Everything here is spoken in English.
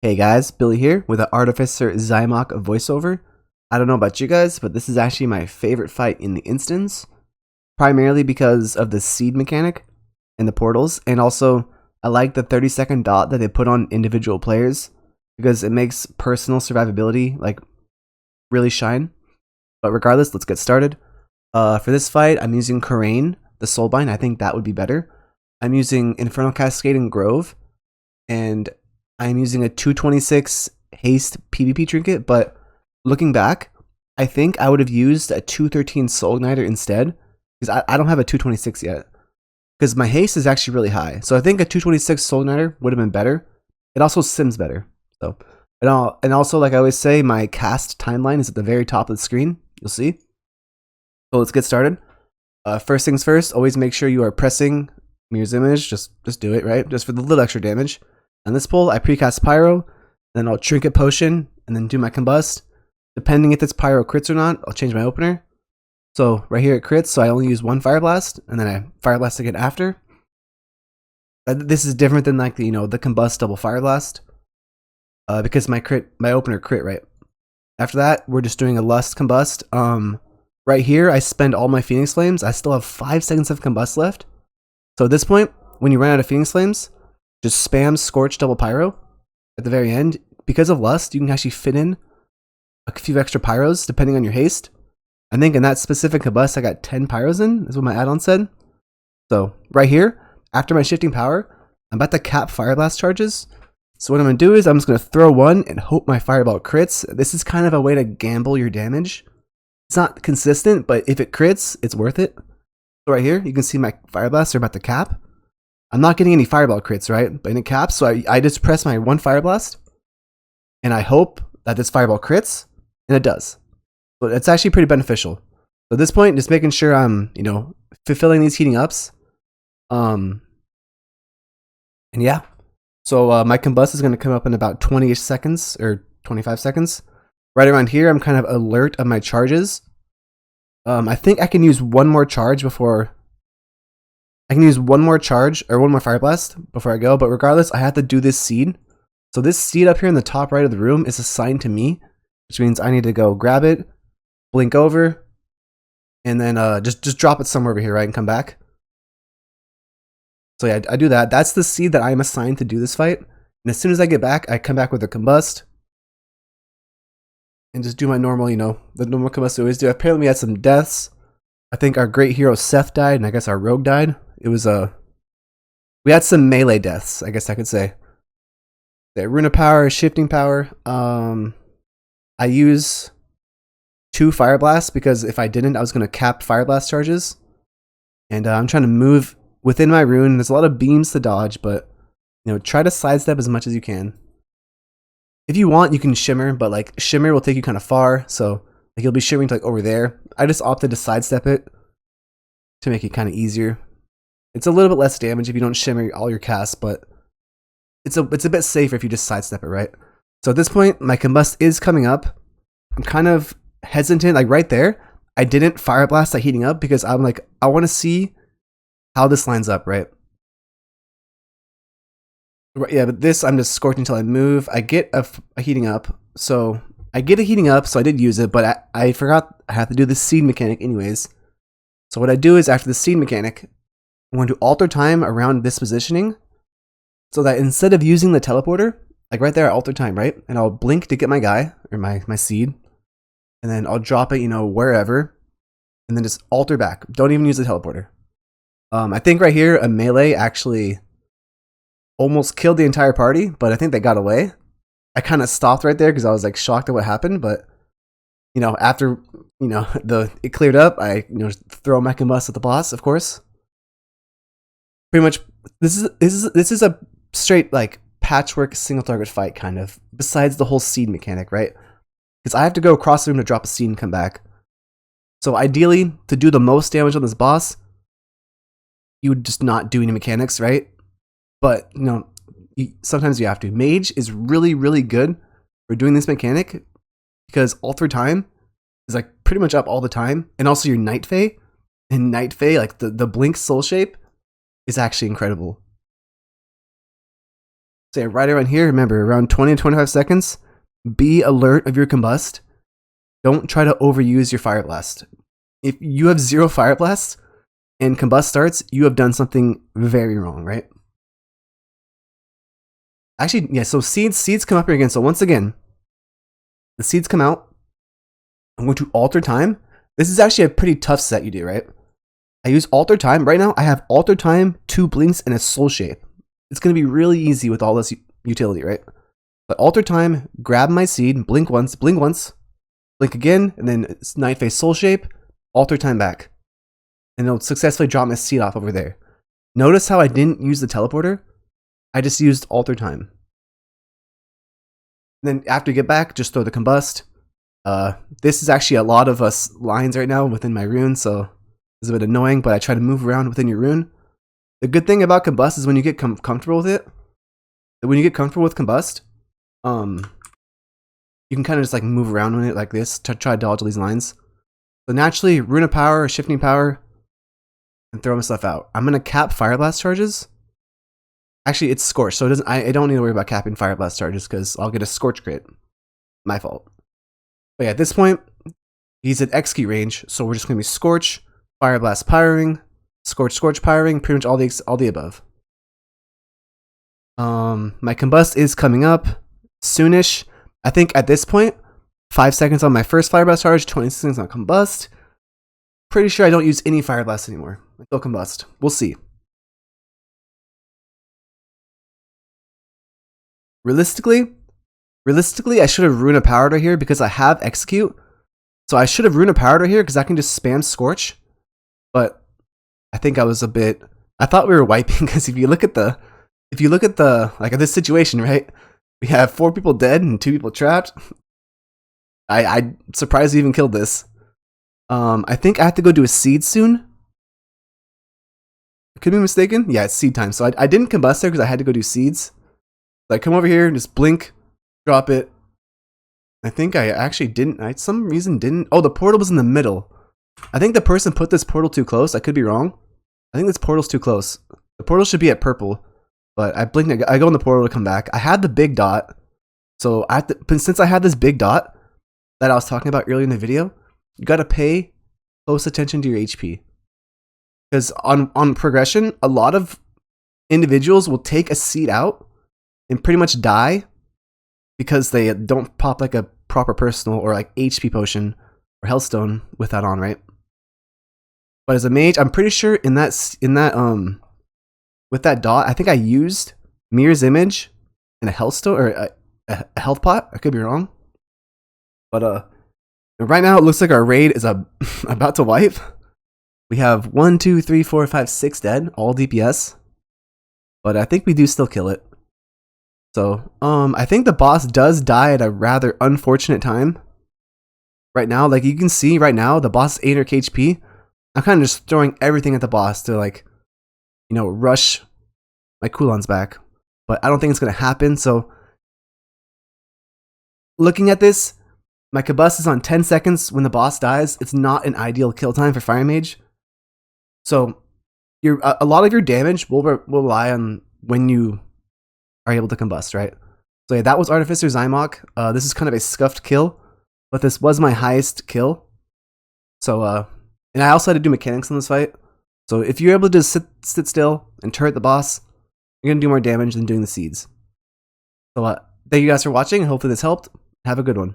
Hey guys, Billy here with the Artificer Xy'mox Voiceover. I don't know about you guys, but this is actually my favorite fight in the instance, primarily because of the seed mechanic and the portals, and also I like the 30-second dot that they put on individual players because it makes personal survivability like really shine. But regardless, let's get started. For this fight, I'm using Korayn, the Soulbind. I think that would be better. I'm using Infernal Cascade and Grove, and I'm using a 226 Haste PvP trinket, but looking back, I think I would have used a 213 Soul Igniter instead, because I don't have a 226 yet, because my Haste is actually really high. So I think a 226 Soul Igniter would have been better. It also sims better. So, and also, like I always say, my cast timeline is at the very top of the screen. You'll see. So let's get started. First things first, always make sure you are pressing Mirror's Image. Just do it, right? Just for the little extra damage. On this pull, I precast Pyro, then I'll Trinket Potion, and then do my Combust. Depending if it's Pyro crits or not, I'll change my opener. So right here it crits, so I only use one Fire Blast, and then I Fire Blast again after. This is different than like the Combust double Fire Blast, because my opener crit, right? After that, we're just doing a Lust Combust. Right here, I spend all my Phoenix Flames. I still have 5 seconds of Combust left. So at this point, when you run out of Phoenix Flames, just spam Scorch double Pyro at the very end. Because of Lust, you can actually fit in a few extra Pyros depending on your haste. I think in that specific Combust, I got 10 Pyros in, is what my add-on said. So right here, after my Shifting Power, I'm about to cap Fire Blast charges. So what I'm going to do is I'm just going to throw one and hope my Fireball crits. This is kind of a way to gamble your damage. It's not consistent, but if it crits, it's worth it. So right here, you can see my Fire Blasts are about to cap. I'm not getting any Fireball crits, right? But in it caps, so I just press my one Fire Blast, and I hope that this Fireball crits, and it does. So it's actually pretty beneficial. So at this point, just making sure I'm, fulfilling these heating ups. And yeah. So my Combust is going to come up in about 20-ish seconds, or 25 seconds. Right around here, I'm kind of alert of my charges. I think I can use one more charge before... I can use one more charge, or one more Fire Blast before I go, but regardless, I have to do this seed. So this seed up here in the top right of the room is assigned to me, which means I need to go grab it, blink over, and then just drop it somewhere over here, right, and come back. So yeah, I do that. That's the seed that I am assigned to do this fight. And as soon as I get back, I come back with a Combust, and just do my normal, the normal Combust I always do. Apparently we had some deaths. I think our great hero Seth died, and I guess our rogue died. It was we had some melee deaths, I guess I could say. The Runa Power, Shifting Power. I use 2 Fire Blasts because if I didn't, I was going to cap Fire Blast charges. And I'm trying to move within my rune. There's a lot of beams to dodge, but try to sidestep as much as you can. If you want, you can shimmer, but like shimmer will take you kind of far, so like you'll be shimmering to like over there. I just opted to sidestep it to make it kind of easier. It's a little bit less damage if you don't shimmer all your casts, but it's a bit safer if you just sidestep it, right? So at this point, my Combust is coming up. I'm kind of hesitant, like right there. I didn't Fire Blast that heating up because I'm like, I want to see how this lines up, right? Yeah, but this, I'm just scorching until I move. I get a heating up. So I get a heating up, so I did use it, but I forgot I have to do the seed mechanic anyways. So what I do is after the seed mechanic, I'm going to alter time around this positioning so that instead of using the teleporter, like right there, I alter time, right? And I'll blink to get my guy, or my seed, and then I'll drop it, wherever, and then just alter back. Don't even use the teleporter. I think right here, a melee actually almost killed the entire party, but I think they got away. I kind of stopped right there because I was like shocked at what happened, but after it cleared up, I throw my Combust at the boss, of course. Pretty much, this is a straight like patchwork single target fight kind of. Besides the whole seed mechanic, right? Because I have to go across the room to drop a seed and come back. So ideally, to do the most damage on this boss, you would just not do any mechanics, right? But sometimes you have to. Mage is really, really good for doing this mechanic because alter time is like pretty much up all the time, and also your Night Fae. And Night Fae, like the blink soul shape, is actually incredible. say right around here, remember, around 20 to 25 seconds, be alert of your combust. Don't try to overuse your fire blast. If you have 0 fire blasts and combust starts, you have done something very wrong, right? Actually, yeah, so seeds come up here again. So once again, the seeds come out. I'm going to alter time. This is actually a pretty tough set you do, right? I use alter time. Right now, I have alter time, 2 blinks, and a soul shape. It's going to be really easy with all this utility, right? But alter time, grab my seed, blink once, blink again, and then Night Phase soul shape, alter time back. And it'll successfully drop my seed off over there. Notice how I didn't use the teleporter? I just used alter time. And then after you get back, just throw the combust. This is actually a lot of lines right now within my rune, so it's a bit annoying, but I try to move around within your rune. The good thing about combust is when you get comfortable with it, when you get comfortable with combust, you can kind of just like move around with it like this to try to dodge all these lines. So naturally, rune of power, shifting power, and throw my stuff out. I'm gonna cap fire blast charges. Actually, it's scorch, so it doesn't. I don't need to worry about capping fire blast charges because I'll get a scorch crit. My fault. But yeah, at this point, he's at execute range, so we're just gonna be scorch, fire blast pyring, scorch pyring, pretty much all the above. My combust is coming up soonish. I think at this point, 5 seconds on my first fire blast charge, 20 seconds on combust. Pretty sure I don't use any fire blast anymore. I still combust. We'll see. Realistically, I should have Rune of Power right here because I have execute. So I should have Rune of Power right here because I can just spam scorch. But I think I was a bit. I thought we were wiping because if you look at the like this situation, right? We have 4 people dead and 2 people trapped. I surprised we even killed this. I think I have to go do a seed soon. I could be mistaken. Yeah, it's seed time. So I didn't combust there because I had to go do seeds. So I come over here and just blink, drop it. I think I actually didn't. I some reason didn't. Oh, the portal was in the middle. I think the person put this portal too close. I could be wrong. I think this portal's too close. The portal should be at purple. But I blinked. I go in the portal to come back. I had the big dot. So since I had this big dot that I was talking about earlier in the video, you got to pay close attention to your HP. Because on progression, a lot of individuals will take a seed out and pretty much die because they don't pop like a proper personal or like HP potion or Hellstone with that on, right? But as a mage, I'm pretty sure in that with that dot, I think I used Mirror's Image and a Hellstone or a health pot. I could be wrong. But right now it looks like our raid is about to wipe. We have 1, 2, 3, 4, 5, 6 dead, all DPS. But I think we do still kill it. So, I think the boss does die at a rather unfortunate time. Right now, like you can see right now, the boss is 800 HP. I'm kind of just throwing everything at the boss to like, you know, rush my cooldowns back. But I don't think it's going to happen. So, looking at this, my combust is on 10 seconds when the boss dies. It's not an ideal kill time for Fire Mage. So, a lot of your damage will rely on when you are able to combust, right? So yeah, that was Artificer Xy'mox. This is kind of a scuffed kill, but this was my highest kill. So, and I also had to do mechanics in this fight. So if you're able to just sit still and turret the boss, you're going to do more damage than doing the seeds. So thank you guys for watching. Hopefully this helped. Have a good one.